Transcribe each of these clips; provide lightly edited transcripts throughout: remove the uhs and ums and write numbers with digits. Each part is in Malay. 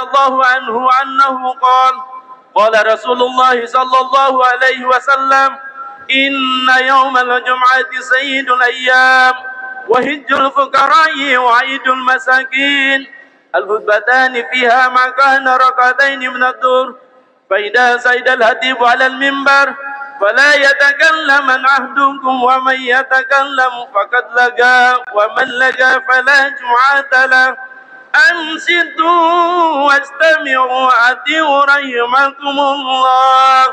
الله عنه أنه قال قال رسول الله صلى الله عليه وسلم إن يوم الجمعة سيد الأيام وهج الفقراء وعيد المساكين الخطبتان فيها ما كان ركعتين من الظهر فإذا سيد الهتيف على المنبر فلا يتكلم أحدكم ومن يتكلم فقد لقى ومن لقى فلا جمعة له أنصتوا واستمعوا وأطيعوا رحمكم الله.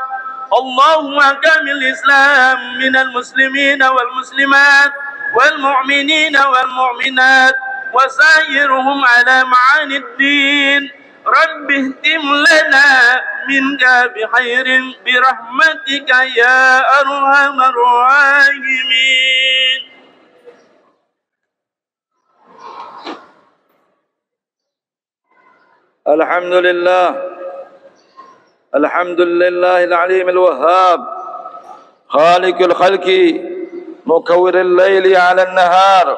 اللهم أكمل الإسلام من المسلمين والمسلمات والمؤمنين والمؤمنات وسائرهم على معاني الدين. رب اهتم لنا منك بخير برحمتك يا أرحم الراحمين. الحمد لله العليم الوهاب خالق الخلق مكور الليل على النهار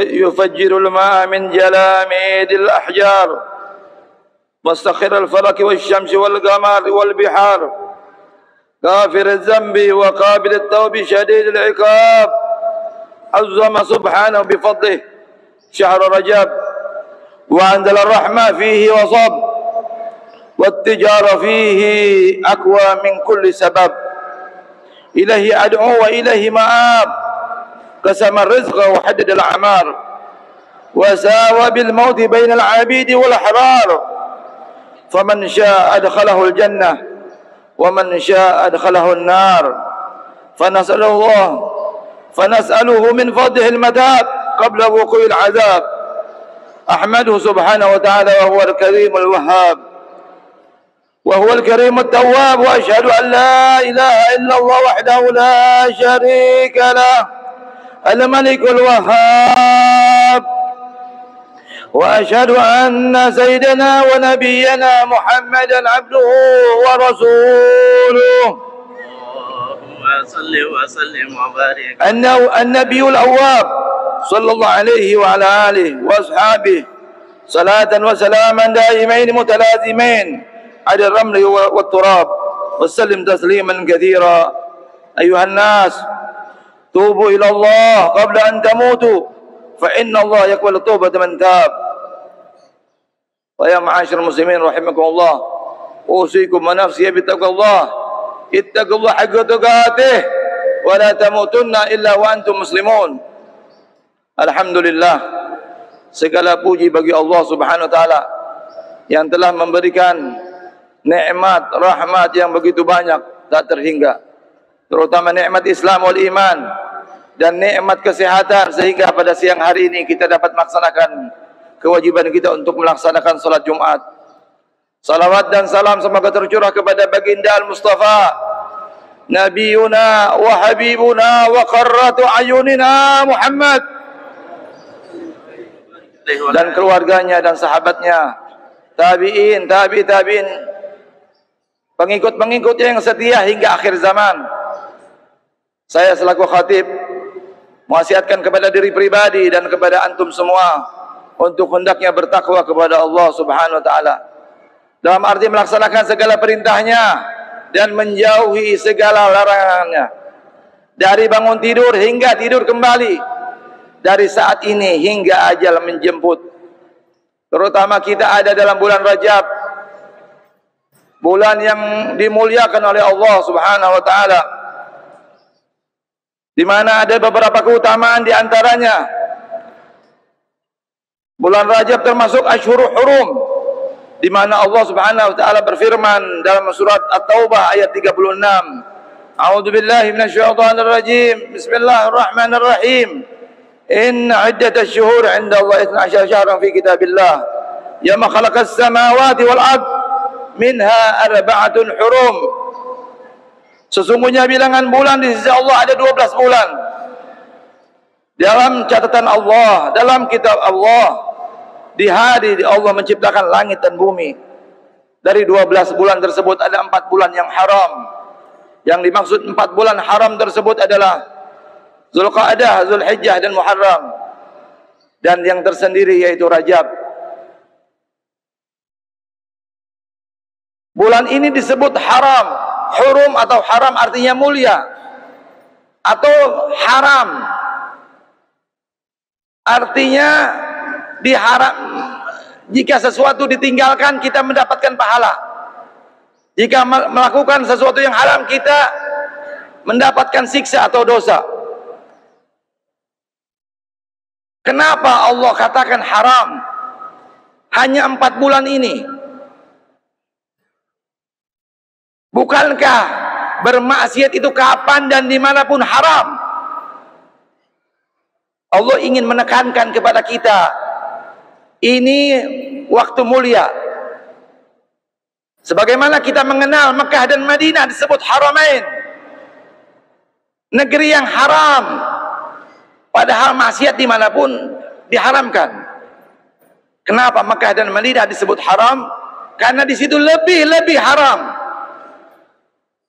يفجر الماء من جلاميد الأحجار مستخر الفلك والشمس والقمر والبحار غافر الذنب وقابل التوب شديد العقاب عظم سبحانه بفضله شهر رجب وأنزل الرحمة فيه وصب والتجارة فيه أقوى من كل سبب إليه أدعو وإليه مآب قسم الرزق وحدد الأعمار وساوى بالموت بين العبيد والأحرار فمن شاء أدخله الجنة ومن شاء أدخله النار فنسأله من فضله المتاب قبل وقوع العذاب أحمده سبحانه وتعالى وهو الكريم الوهاب وهو الكريم التواب وأشهد أن لا إله إلا الله وحده لا شريك له الملك الوهاب وأشهد أن سيدنا ونبينا محمدا عبده ورسوله اللهم صل وسلم وبارك أنه النبي الأواب صلى الله عليه وعلى آله وأصحابه صلاة وسلاما دائمين متلازمين على الرمل والتراب وسلم تسليما كثيرا. أيها الناس توبوا إلى الله قبل أن تموتوا فإن الله يقبل توبة من تاب. ويا معاشر المسلمين رحمكم الله أوصيكم ونفسي بتقوى الله اتقوا الله حق تقاته ولا تموتن إلا وأنتم مسلمون. Alhamdulillah, segala puji bagi Allah Subhanahu wa taala yang telah memberikan nikmat rahmat yang begitu banyak tak terhingga, terutama nikmat Islam wal iman dan nikmat kesehatan sehingga pada siang hari ini kita dapat melaksanakan kewajiban kita untuk melaksanakan salat Jumat. Salawat dan salam semoga tercurah kepada baginda al-Mustafa Nabiyuna wa Habibuna wa Qarratu Ayunina Muhammad dan keluarganya dan sahabatnya, tabi'in, tabi'in, pengikut-pengikutnya yang setia hingga akhir zaman. Saya selaku khatib mewasiatkan kepada diri pribadi dan kepada antum semua untuk hendaknya bertakwa kepada Allah Subhanahu wa taala dalam arti melaksanakan segala perintahnya dan menjauhi segala larangannya, dari bangun tidur hingga tidur kembali, dari saat ini hingga ajal menjemput. Terutama kita ada dalam bulan Rajab, bulan yang dimuliakan oleh Allah Subhanahu wa taala, di mana ada beberapa keutamaan di antaranya. Bulan Rajab termasuk Ashhurul Hurum, di mana Allah Subhanahu wa taala berfirman dalam surat At-Taubah ayat 36. A'udzu billahi minasyaitonir rajim. Bismillahirrahmanirrahim. إن عدة الشهور عند الله 12 شهرا في كتاب الله يوم خلق السماوات والأرض منها 4 حرم. Sesungguhnya bilangan bulan di sisi Allah ada 12 bulan. Dalam catatan Allah, dalam kitab Allah, di hari Allah menciptakan langit dan bumi. Dari 12 bulan tersebut ada 4 bulan yang haram. Yang dimaksud 4 bulan haram tersebut adalah Zulqa'dah, Zulhijjah dan Muharram. Dan yang tersendiri yaitu Rajab. Bulan ini disebut haram. Hurum atau haram artinya mulia, atau haram artinya diharam. Jika sesuatu ditinggalkan kita mendapatkan pahala. Jika melakukan sesuatu yang haram kita mendapatkan siksa atau dosa. Kenapa Allah katakan haram? Hanya 4 bulan ini. Bukankah bermaksiat itu kapan dan dimanapun haram? Allah ingin menekankan kepada kita, ini waktu mulia. Sebagaimana kita mengenal Mekah dan Madinah disebut haramain, negeri yang haram, padahal maksiat dimanapun diharamkan. Kenapa Mekah dan Madinah disebut haram? Karena di situ lebih haram.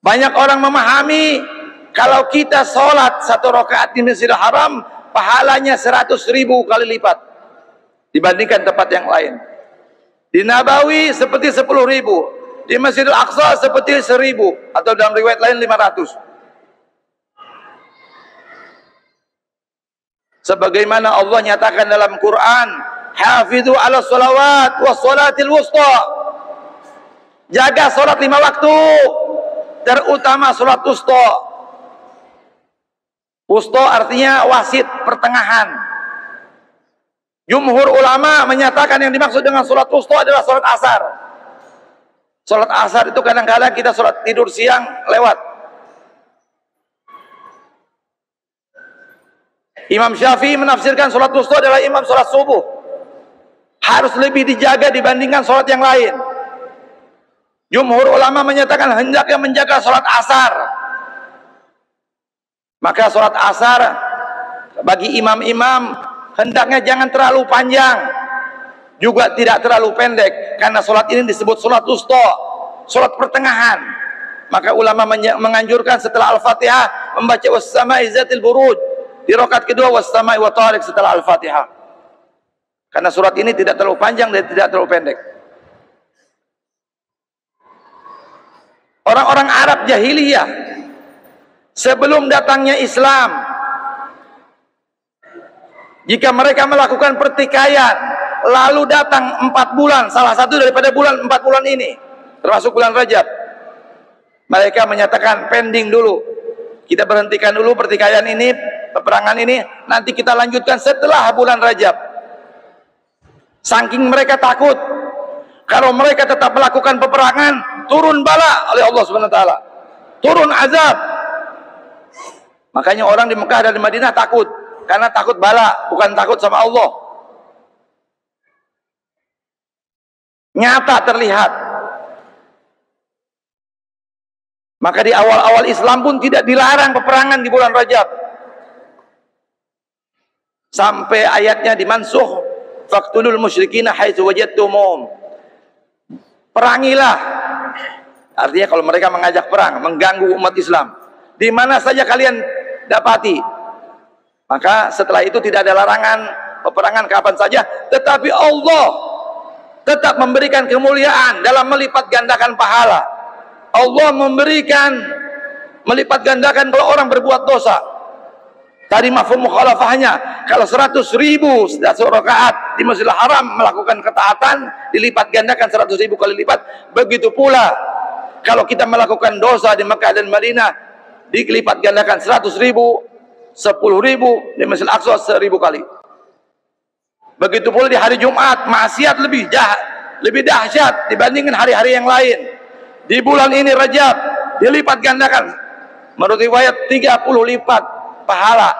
Banyak orang memahami kalau kita sholat 1 rakaat di Masjidil Haram pahalanya 100.000 kali lipat dibandingkan tempat yang lain. Di Nabawi seperti 10.000, di Masjidil Aqsa seperti 1.000, atau dalam riwayat lain 500. Sebagaimana Allah nyatakan dalam Quran, hafidhu ala sholawat was sholatil wusta. Jaga sholat 5 waktu, terutama sholat wusta. Wusta artinya wasit, pertengahan. Jumhur ulama menyatakan yang dimaksud dengan sholat wusta adalah sholat asar. Sholat asar itu kadang-kadang kita sholat tidur siang lewat. Imam Syafi'i menafsirkan sholat wusta adalah imam sholat subuh. Harus lebih dijaga dibandingkan sholat yang lain. Jumhur ulama menyatakan hendaknya menjaga sholat asar. Maka sholat asar bagi imam-imam hendaknya jangan terlalu panjang, juga tidak terlalu pendek, karena sholat ini disebut sholat wusta, sholat pertengahan. Maka ulama menganjurkan setelah Al-Fatihah membaca was-sama'i zatil buruj, di rakaat kedua was-sama'i wa tariq setelah Al-Fatihah. Karena surat ini tidak terlalu panjang dan tidak terlalu pendek. Orang-orang Arab jahiliyah sebelum datangnya Islam, jika mereka melakukan pertikaian lalu datang 4 bulan, salah satu daripada 4 bulan ini termasuk bulan Rajab, mereka menyatakan pending dulu, kita berhentikan dulu pertikaian ini, peperangan ini, nanti kita lanjutkan setelah bulan Rajab. Saking mereka takut kalau mereka tetap melakukan peperangan, turun bala oleh Allah Subhanahu wa taala, turun azab. Makanya orang di Mekah dan di Madinah takut, karena takut bala, bukan takut sama Allah. Nyata terlihat. Maka di awal-awal Islam pun tidak dilarang peperangan di bulan Rajab. Sampai ayatnya dimansuh, faqtulul musyrikina haitsu wajadtumuhum. Perangilah. Artinya kalau mereka mengajak perang, mengganggu umat Islam, di mana saja kalian dapati. Maka setelah itu tidak ada larangan peperangan kapan saja, tetapi Allah tetap memberikan kemuliaan dalam melipat gandakan pahala. Allah memberikan melipat gandakan kalau orang berbuat dosa. Tadi mafhum mukhalafahnya, kalau 100.000 satu rakaat di Masjidil Haram melakukan ketaatan, dilipat gandakan 100.000 kali lipat. Begitu pula kalau kita melakukan dosa di Mekah dan Madinah, dilipat gandakan 100.000, 10.000, di Masjidil Aqsa 1.000 kali. Begitu pula di hari Jumat, maksiat lebih jahat, lebih dahsyat dibandingkan hari-hari yang lain. Di bulan ini Rajab dilipat gandakan, menurut riwayat 30 lipat pahala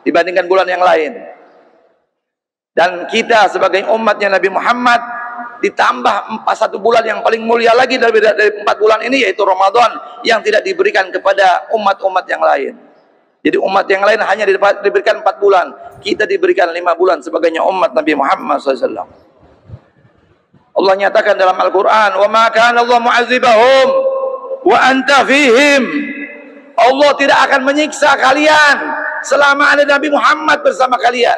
dibandingkan bulan yang lain. Dan kita sebagai umatnya Nabi Muhammad ditambah 1 bulan yang paling mulia lagi dari 4 bulan ini, yaitu Ramadan, yang tidak diberikan kepada umat-umat yang lain. Jadi umat yang lain hanya diberikan 4 bulan, kita diberikan 5 bulan sebagainya umat Nabi Muhammad SAW. Allah nyatakan dalam Al-Quran, wa ma kana Allah mu'adzibahum wa anta fihim. Allah tidak akan menyiksa kalian selama ada Nabi Muhammad bersama kalian.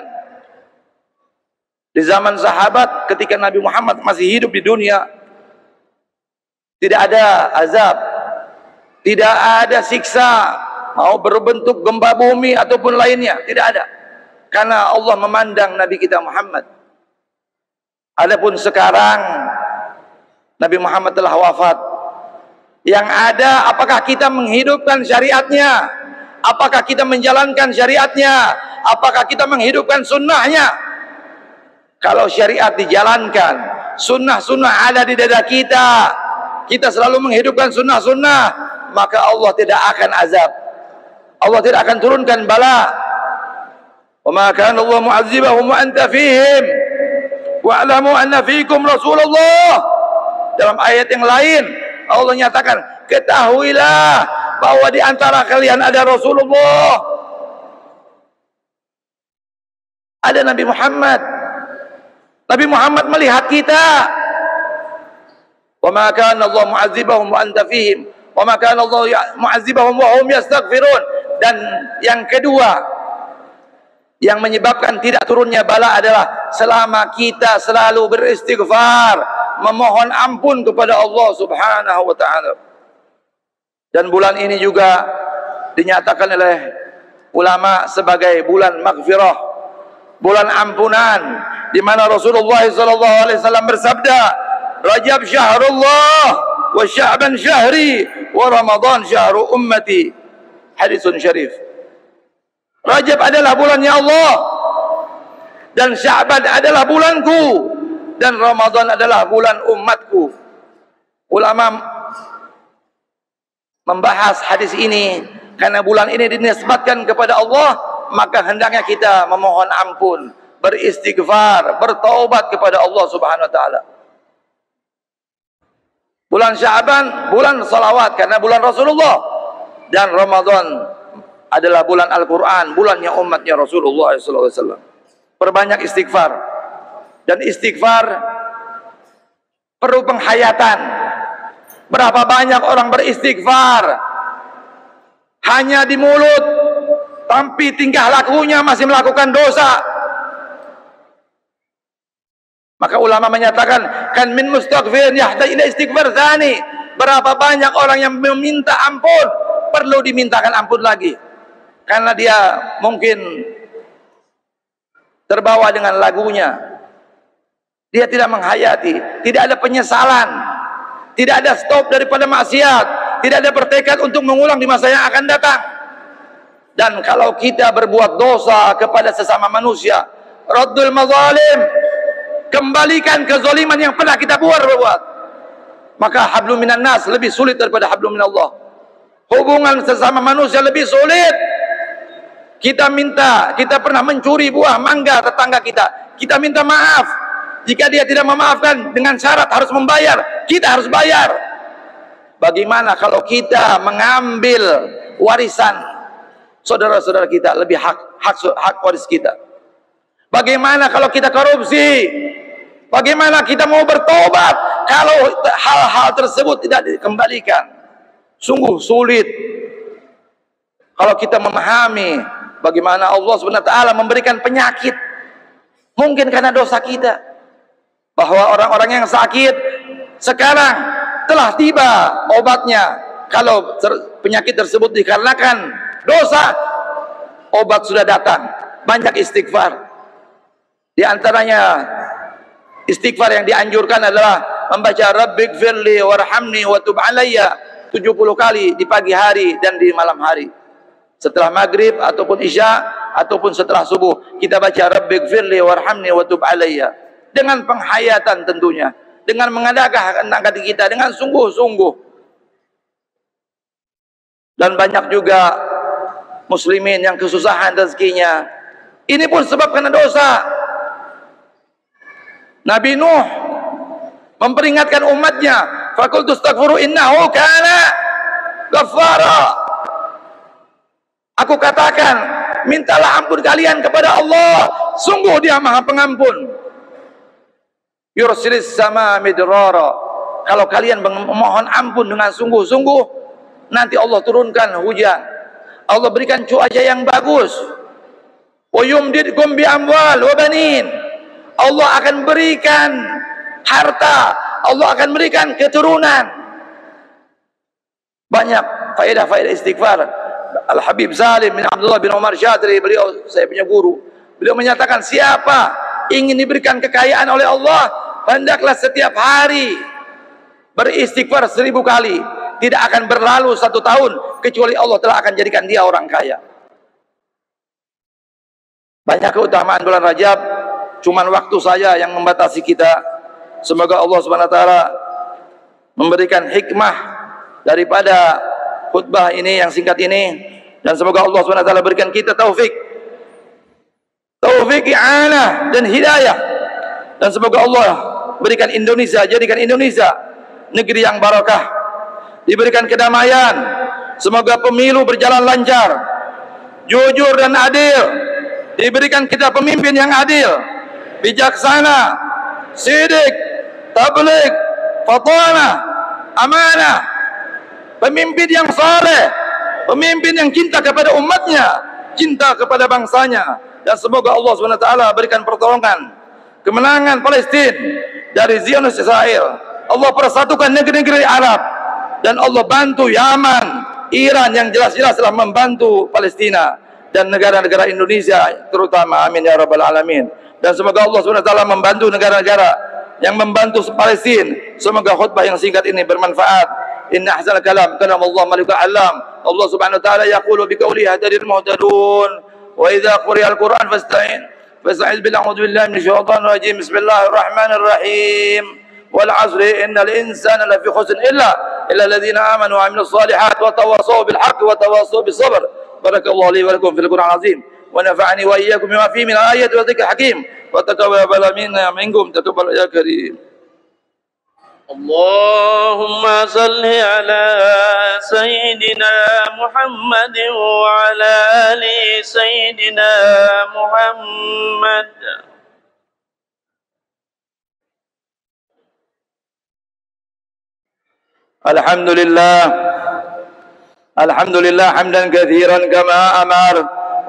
Di zaman sahabat ketika Nabi Muhammad masih hidup di dunia, Tidak ada azab, tidak ada siksa, mau berbentuk gempa bumi ataupun lainnya, tidak ada. Karena Allah memandang Nabi kita Muhammad. Adapun sekarang Nabi Muhammad telah wafat. Yang ada, apakah kita menghidupkan syariatnya? Apakah kita menjalankan syariatnya? Apakah kita menghidupkan sunnahnya? Kalau syariat dijalankan, sunnah-sunnah ada di dada kita, kita selalu menghidupkan sunnah-sunnah, maka Allah tidak akan azab, Allah tidak akan turunkan bala. Wa ma kana Allah mu'adzibahum wa anta fihim wa'lamu anna fiikum Rasulullah. Dalam ayat yang lain Allah nyatakan, ketahuilah bahwa di antara kalian ada Rasulullah, ada Nabi Muhammad. Nabi Muhammad melihat kita. Wa ma kana Allah mu'adzibahum wa anta fihim wa ma kana Allah mu'adzibahum wa hum yastaghfirun. Dan yang kedua yang menyebabkan tidak turunnya bala adalah selama kita selalu beristighfar, memohon ampun kepada Allah Subhanahu wa taala. Dan bulan ini juga dinyatakan oleh ulama sebagai bulan maghfirah, bulan ampunan, di mana Rasulullah sallallahu alaihi wasallam bersabda, Rajab syahrullah wa Sya'ban syahri wa Ramadan syahru ummati. Hadisun syarif. Rajab adalah bulannya Allah, dan Sya'ban adalah bulanku, dan Ramadan adalah bulan umatku. Ulama membahas hadis ini karena bulan ini dinisbatkan kepada Allah, maka hendaknya kita memohon ampun, beristighfar, bertaubat kepada Allah Subhanahu wa taala. Bulan Sya'ban bulan salawat karena bulan Rasulullah, dan Ramadan adalah bulan Al-Quran, bulannya umatnya Rasulullah SAW. Perbanyak istighfar, dan istighfar perlu penghayatan. Berapa banyak orang beristighfar hanya di mulut, tapi tingkah lakunya masih melakukan dosa. Maka ulama menyatakan, kan min mustaghfirin yahtaj ila istighfar tsani. Berapa banyak orang yang meminta ampun, perlu dimintakan ampun lagi. Karena dia mungkin terbawa dengan lagunya, dia tidak menghayati, tidak ada penyesalan, tidak ada stop daripada maksiat, tidak ada bertekad untuk mengulang di masa yang akan datang. Dan kalau kita berbuat dosa kepada sesama manusia, raddul mazalim, kembalikan kezaliman yang pernah kita buat, maka hablum minan nas lebih sulit daripada hablum minallah. Hubungan sesama manusia lebih sulit. Kita pernah mencuri buah mangga tetangga kita, kita minta maaf. Jika dia tidak memaafkan dengan syarat harus membayar, kita harus bayar. Bagaimana kalau kita mengambil warisan saudara-saudara kita, lebih hak waris kita? Bagaimana kalau kita korupsi? Bagaimana kita mau bertobat kalau hal-hal tersebut tidak dikembalikan? Sungguh sulit. Kalau kita memahami bagaimana Allah Subhanahu wa taala memberikan penyakit, mungkin karena dosa kita, bahwa orang-orang yang sakit sekarang telah tiba obatnya. Kalau penyakit tersebut dikarenakan dosa, obat sudah datang. Banyak istighfar. Di antaranya istighfar yang dianjurkan adalah membaca Rabbighfirli warhamni wa tub alayya 70 kali di pagi hari dan di malam hari. Setelah maghrib ataupun isya ataupun setelah subuh, kita baca Rabbighfirli warhamni wa tub alayya, dengan penghayatan tentunya, dengan mengadakan hati kita dengan sungguh-sungguh. Dan banyak juga muslimin yang kesusahan rezekinya, ini pun sebab karena dosa. Nabi Nuh memperingatkan umatnya, faqultu astaghfiru innahu kana ghaffara. Aku katakan, mintalah ampun kalian kepada Allah, sungguh Dia Maha Pengampun. Yursilis sama midrara. Kalau kalian memohon ampun dengan sungguh-sungguh, nanti Allah turunkan hujan, Allah berikan cuaca yang bagus. Wa yumdidkum bi amwal wa banin. Allah akan berikan harta, Allah akan berikan keturunan. banyak faedah-faedah istighfar. Al-Habib Salim bin Abdullah bin Umar Syadri, beliau saya punya guru, beliau menyatakan siapa ingin diberikan kekayaan oleh Allah, hendaklah setiap hari beristighfar 1000 kali. Tidak akan berlalu 1 tahun kecuali Allah telah akan jadikan dia orang kaya. Banyak keutamaan bulan Rajab, cuman waktu saja yang membatasi kita. Semoga Allah Subhanahu wa taala memberikan hikmah daripada khutbah ini yang singkat ini, dan semoga Allah Subhanahu wa taala berikan kita taufik i'anah dan hidayah, dan semoga Allah berikan Indonesia, jadikan Indonesia negeri yang barakah, diberikan kedamaian, semoga pemilu berjalan lancar, jujur dan adil, diberikan kita pemimpin yang adil, bijaksana, sidik, tabligh, fatanah, amanah, pemimpin yang saleh, pemimpin yang cinta kepada umatnya, cinta kepada bangsanya, dan semoga Allah SWT berikan pertolongan, kemenangan Palestina dari Zionis Israel. Allah persatukan negeri-negeri Arab, dan Allah bantu Yaman, Iran yang jelas-jelas telah membantu Palestina, dan negara-negara Indonesia terutama, amin ya rabbal alamin. Dan semoga Allah SWT membantu negara-negara yang membantu Palestina. Semoga khutbah yang singkat ini bermanfaat. Inna ahsanal kalam kalam Allah malikul alam. Allah Subhanahu wa taala yaqulu biqaulihi hadil muhtadun wa idza quri'al Qur'an fasta'id billahi minasyaitonir rajim. Bismillahirrahmanirrahim. Wal 'asri innal insana lafi khusr illa alladziina aamanu wa 'amilus shalihaati wa tawassaw bil haqqi wa tawassaw bis sabr. Barakallahu li wa lakum fil Qur'anil 'azim wa nafa'ani wa iyyakum bima fihi min al-ayati wa dzikril hakim wa taqabbal minna minkum taqabbal ya karim. اللهم صل على سيدنا محمد وعلى آل سيدنا محمد. الحمد لله حمدا كثيرا كما أمر،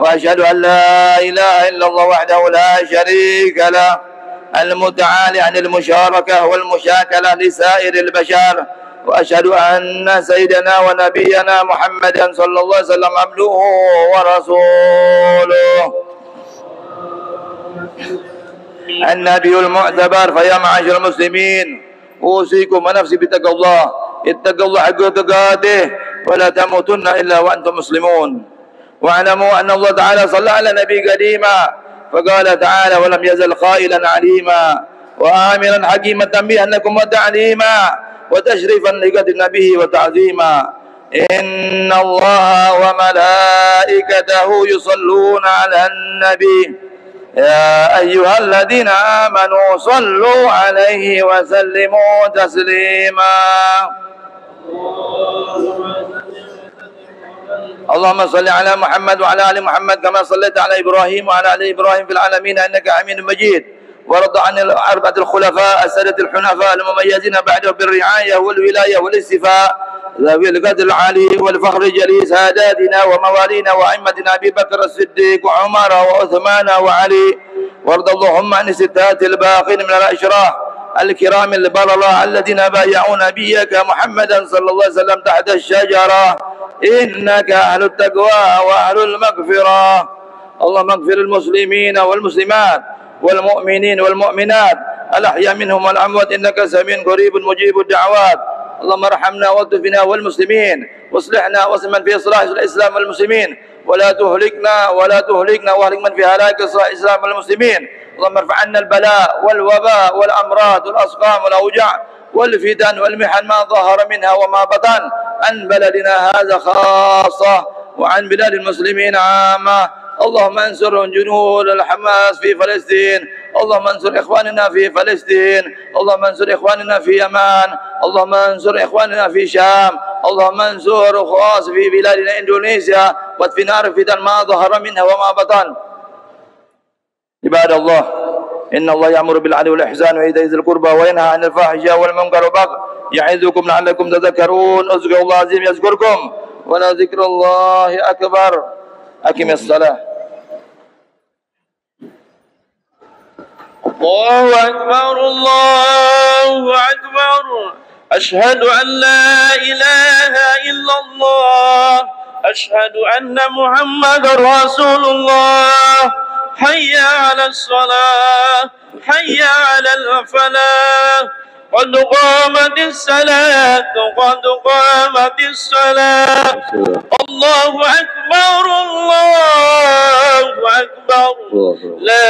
وأشهد أن لا إله إلا الله وحده لا شريك له المتعالي عن المشاركة والمشاكلة لسائر البشر، وأشهد أن سيدنا ونبينا محمدا صلى الله عليه وسلم عبده ورسوله النبي المعتبر. فيا معاشر المسلمين أوصيكم ونفسي بتقوى الله، اتقوا الله حق تقاته ولا تموتن إلا وأنتم مسلمون. واعلموا أن الله تعالى صلى على نبي قديما فقال تعالى ولم يزل قائلا عليما وآمرا حكيما تنبيها لكم وتعليما وتشريفا لقدر النبي وتعظيما. إن الله وملائكته يصلون على النبي يا أيها الذين آمنوا صلوا عليه وسلموا تسليما. اللهم صل على محمد وعلى آل محمد كما صليت على إبراهيم وعلى آل إبراهيم في العالمين إنك حميد مجيد. وارض عن الأربعة الخلفاء السادة الحنفاء المميزين بعده بالرعاية والولاية والاستفاء ذوي القدر العالي والفخر الجليل ساداتنا وموالينا وأئمتنا أبي بكر الصديق وعمر وعثمان وعلي. وارض اللهم عن الستات الباقين من الأشراف الكرام البررة الذين بايعوا نبيك محمدا صلى الله عليه وسلم تحت الشجرة إنك أهل التقوى وأهل المغفرة. اللهم اغفر المسلمين والمسلمات والمؤمنين والمؤمنات الأحياء منهم والأموات إنك سميع قريب مجيب الدعوات. اللهم ارحمنا والطفنا والمسلمين واصلحنا واصلح من في إصلاح الإسلام والمسلمين ولا تهلكنا واهلك من في هلاك إصلاح الإسلام والمسلمين. اللهم ارفع عنا البلاء والوباء والأمراض والأسقام والأوجاع والفتن والمحن ما ظهر منها وما بطن عن بلدنا هذا خاصة وعن بلاد المسلمين عامة. اللهم انصر جنود الحماس في فلسطين، اللهم انصر إخواننا في فلسطين، اللهم انصر إخواننا في يمن، اللهم انصر إخواننا في شام، اللهم انصر خاص في بلادنا إندونيسيا واطفي نار الفتن ما ظهر منها وما بطن. عباد الله إن الله يأمر بالعدل والإحسان وإيتاء ذي القربى وينهى عن الفاحشة والمنكر والبغي يعظكم لعلكم تذكرون. اذكروا الله العظيم يذكركم ولذكر الله أكبر. أقم الصلاة. الله أكبر الله أكبر أشهد أن لا إله إلا الله أشهد أن محمد رسول الله حي على الصلاة حي على الفلاح قد قامت الصلاة قد قامت الصلاة الله أكبر الله أكبر لا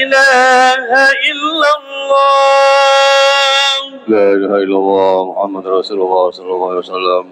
إله إلا الله لا إله إلا الله محمد رسول الله صلى الله عليه وسلم.